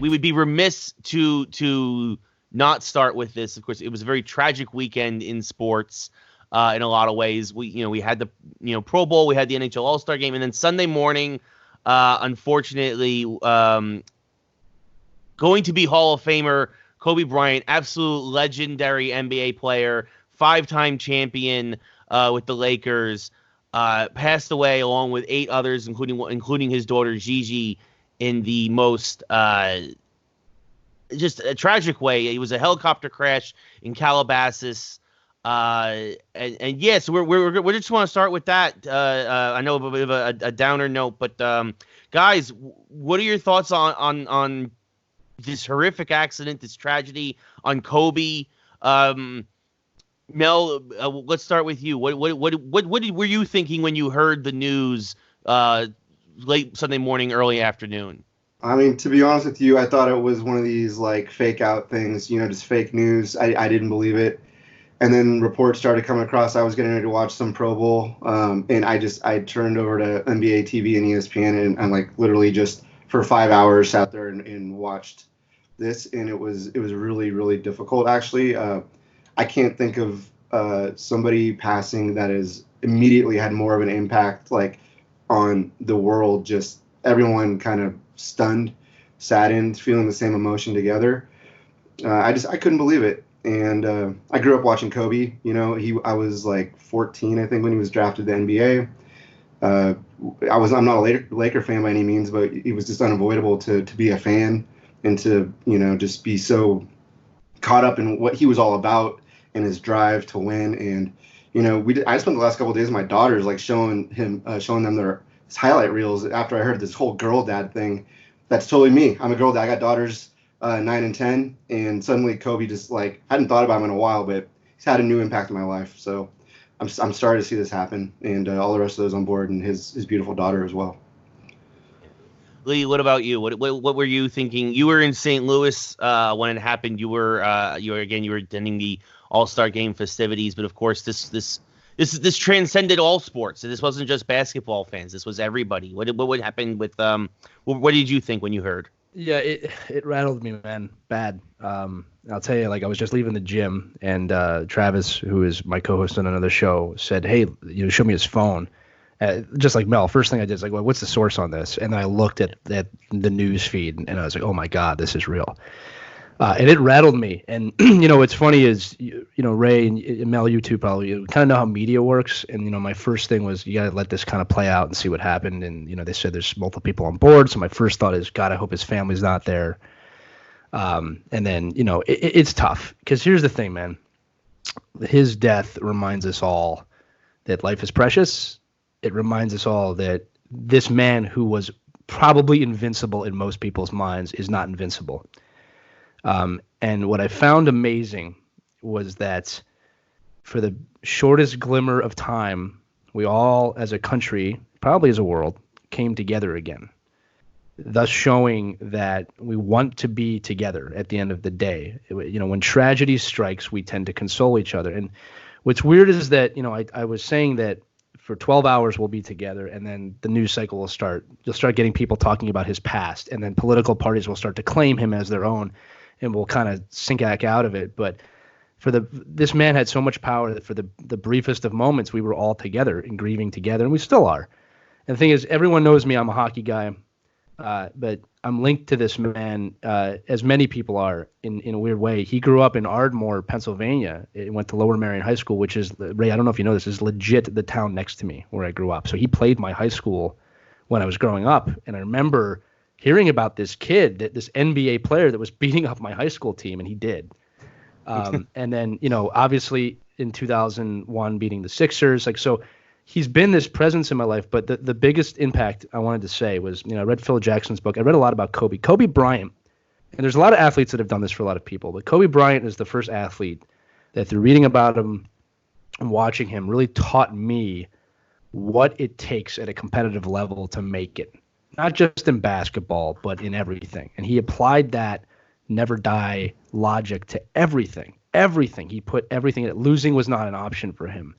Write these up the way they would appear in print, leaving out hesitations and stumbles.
we would be remiss to not start with this. Of course, it was a very tragic weekend in sports in a lot of ways. We had the Pro Bowl, we had the NHL All-Star Game, and then Sunday morning, unfortunately, going to be Hall of Famer Kobe Bryant, absolute legendary NBA player, 5-time champion with the Lakers, passed away along with 8 others, including his daughter Gigi, in the most just a tragic way. It was a helicopter crash in Calabasas, and yeah. So we just want to start with that. I know a bit of a downer note, but guys, what are your thoughts on this horrific accident, this tragedy, on Kobe? Mel, let's start with you. What were you thinking when you heard the news late Sunday morning, early afternoon? I mean, to be honest with you, I thought it was one of these like fake out things, just fake news. I didn't believe it. And then reports started coming across. I was getting ready to watch some Pro Bowl, and I turned over to NBA TV and ESPN, and like literally just for 5 hours sat there and watched this, and it was really, really difficult, actually. I can't think of somebody passing that has immediately had more of an impact like on the world. Just everyone kind of stunned, saddened, feeling the same emotion together. I couldn't believe it. And I grew up watching Kobe. I was like 14, I think, when he was drafted to the NBA. I'm not a Laker fan by any means, but it was just unavoidable to be a fan and to just be so caught up in what he was all about and his drive to win. And I spent the last couple of days with my daughters, like showing them his highlight reels after I heard this whole girl dad thing. That's totally me. I'm a girl dad. I got daughters 9 and 10, and suddenly Kobe just like hadn't thought about him in a while, but he's had a new impact in my life. So I'm sorry to see this happen, and all the rest of those on board, and his beautiful daughter as well. Lee, what about you? What were you thinking? You were in St. Louis when it happened. You were attending the All-Star Game festivities, but of course this transcended all sports. So this wasn't just basketball fans. This was everybody. What happened with what did you think when you heard? Yeah, it rattled me, man, bad. I'll tell you, like I was just leaving the gym, and Travis, who is my co-host on another show, said, "Hey, show me his phone." Just like Mel, first thing I did is like, well, what's the source on this? And then I looked at the news feed, and I was like, oh my God, this is real. And it rattled me. And, what's funny is, Ray and Mel, you too, probably, you kind of know how media works. And, my first thing was, you got to let this kind of play out and see what happened. And, they said there's multiple people on board. So my first thought is, God, I hope his family's not there. And then, it's tough. Because here's the thing, man. His death reminds us all that life is precious. It reminds us all that this man who was probably invincible in most people's minds is not invincible. And what I found amazing was that for the shortest glimmer of time, we all as a country, probably as a world, came together again, thus showing that we want to be together at the end of the day. When tragedy strikes, we tend to console each other. And what's weird is that, I was saying that for 12 hours we'll be together, and then the news cycle will start. You'll start getting people talking about his past, and then political parties will start to claim him as their own, and we'll kind of sink back out of it. But this man had so much power that for the briefest of moments, we were all together and grieving together, and we still are. And the thing is, everyone knows me. I'm a hockey guy, but I'm linked to this man, as many people are, in a weird way. He grew up in Ardmore, Pennsylvania. He went to Lower Merion High School, which is, Ray, I don't know if you know this, is legit the town next to me where I grew up. So he played my high school when I was growing up, and I remember hearing about this kid, this NBA player that was beating up my high school team, and he did. And then, obviously in 2001 beating the Sixers. So he's been this presence in my life. But the biggest impact I wanted to say was, I read Phil Jackson's book. I read a lot about Kobe. Kobe Bryant, and there's a lot of athletes that have done this for a lot of people, but Kobe Bryant is the first athlete that, through reading about him and watching him, really taught me what it takes at a competitive level to make it. Not just in basketball, but in everything. And he applied that never die logic to everything. Everything. He put everything in it. Losing was not an option for him.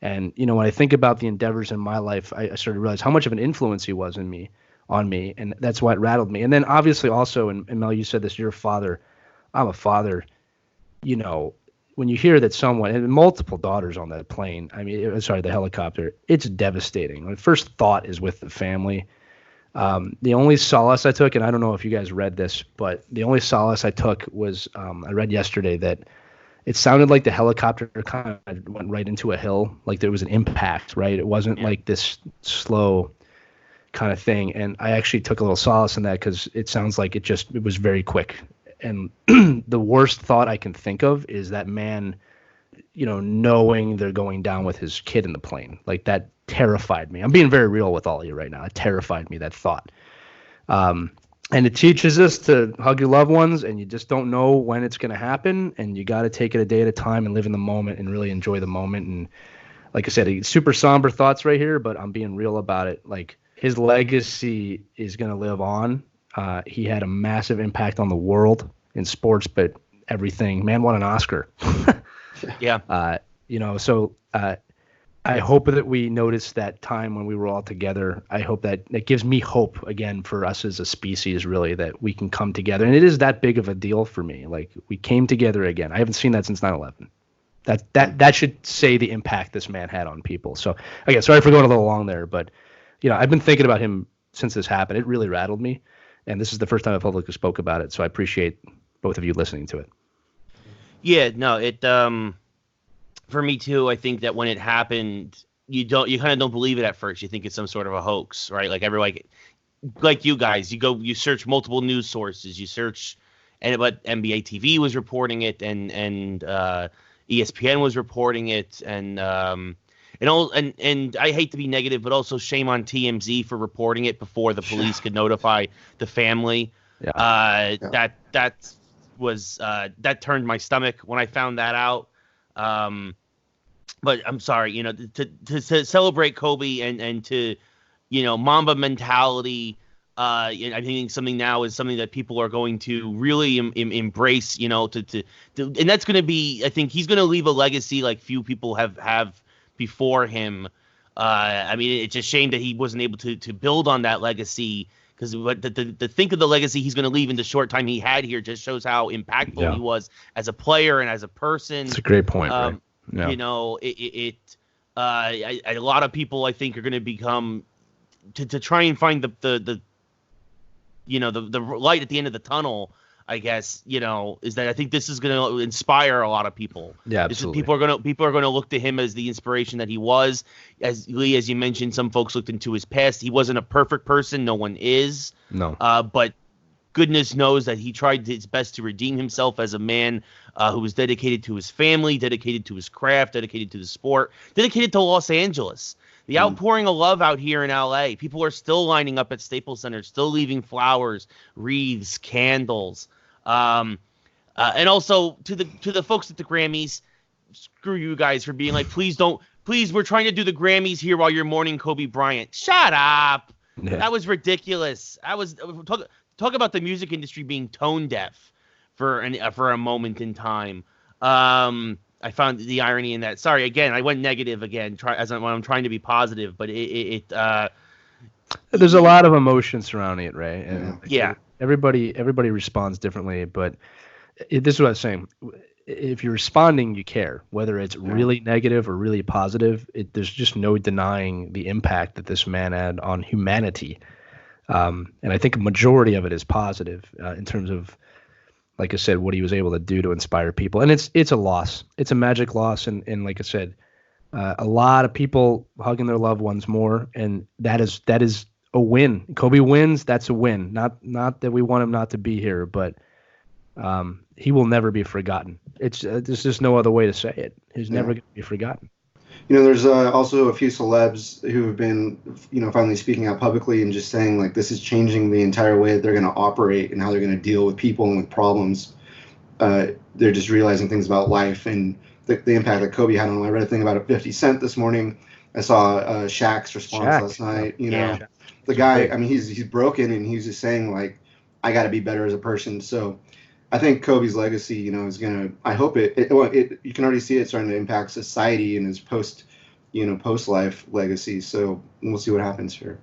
And, when I think about the endeavors in my life, I started to realize how much of an influence he was in me on me, and that's why it rattled me. And then obviously also, and Mel, you said this, you're a father. I'm a father. You know, when you hear that someone and multiple daughters on that plane, I mean, sorry, the helicopter, it's devastating. My first thought is with the family. The only solace I took, and I don't know if you guys read this, but the only solace I took was I read yesterday that it sounded like the helicopter kind of went right into a hill, like there was an impact, right? It wasn't like this slow kind of thing. And I actually took a little solace in that because it sounds like it was very quick. And the worst thought I can think of is that man, you know, knowing they're going down with his kid in the plane. Like that terrified me. I'm being very real with all of you right now. It terrified me, that thought. And it teaches us to hug your loved ones, and you just don't know when it's going to happen, and you got to take it a day at a time and live in the moment and really enjoy the moment. And like I said, super somber thoughts right here, but I'm being real about it. Like his legacy is going to live on. He had a massive impact on the world in sports, but everything. Man won an Oscar. Yeah. You know, so I hope that we notice that time when we were all together. I hope that gives me hope again for us as a species, really, that we can come together. And it is that big of a deal for me. Like we came together again. I haven't seen that since 9/11. That should say the impact this man had on people. So again, sorry for going a little long there, but you know, I've been thinking about him since this happened. It really rattled me. And this is the first time I publicly spoke about it. So I appreciate both of you listening to it. Yeah, no, it for me too. I think that when it happened, you kind of don't believe it at first. You think it's some sort of a hoax, right? Like everybody, like you guys, you search multiple news sources, you search, but NBA TV was reporting it, and ESPN was reporting it, and I hate to be negative, but also shame on TMZ for reporting it before the police could notify the family. Yeah. That turned my stomach when I found that out. But I'm sorry, you know, to celebrate Kobe and to, you know, Mamba mentality. I think something now is something that people are going to really embrace, you know, and that's going to be, I think he's going to leave a legacy like few people have before him. I mean, it's a shame that he wasn't able to build on that legacy, because to think of the legacy he's going to leave in the short time he had here just shows how impactful he was as a player and as a person. It's a great point. Right? Yeah. You know, a lot of people, I think, are going to become to try and find the light at the end of the tunnle, I guess, you know, is that I think this is going to inspire a lot of people. Yeah, absolutely. People are going to look to him as the inspiration that he was. As Lee, as you mentioned, some folks looked into his past. He wasn't a perfect person. No one is. No. But goodness knows that he tried his best to redeem himself as a man who was dedicated to his family, dedicated to his craft, dedicated to the sport, dedicated to Los Angeles. The outpouring of love out here in LA. People are still lining up at Staples Center, still leaving flowers, wreaths, candles. And also to the folks at the Grammys, screw you guys for being like, please, we're trying to do the Grammys here while you're mourning Kobe Bryant. Shut up. Yeah. That was ridiculous. Talk about the music industry being tone deaf for a moment in time. I found the irony in that. Sorry, again, I went negative again. When I'm trying to be positive, but there's a lot of emotion surrounding it, right? And yeah. Everybody responds differently, but this is what I was saying. If you're responding, you care, whether it's really negative or really positive. There's just no denying the impact that this man had on humanity. And I think a majority of it is positive in terms of, like I said, what he was able to do to inspire people. And it's a loss. It's a magic loss. And like I said, a lot of people hugging their loved ones more. And that is a win. Kobe wins. That's a win. Not that we want him not to be here, but he will never be forgotten. There's just no other way to say it. He's never going to be forgotten. You know, there's also a few celebs who have been, you know, finally speaking out publicly and just saying, like, this is changing the entire way that they're going to operate and how they're going to deal with people and with problems. They're just realizing things about life and the impact that Kobe had on them. I read a thing about 50 Cent this morning. I saw Shaq's response last night. You know, the guy, I mean, he's broken, and he's just saying, like, I got to be better as a person. So I think Kobe's legacy, you know, is going to, I hope you can already see it starting to impact society and his post-life legacy. So we'll see what happens here.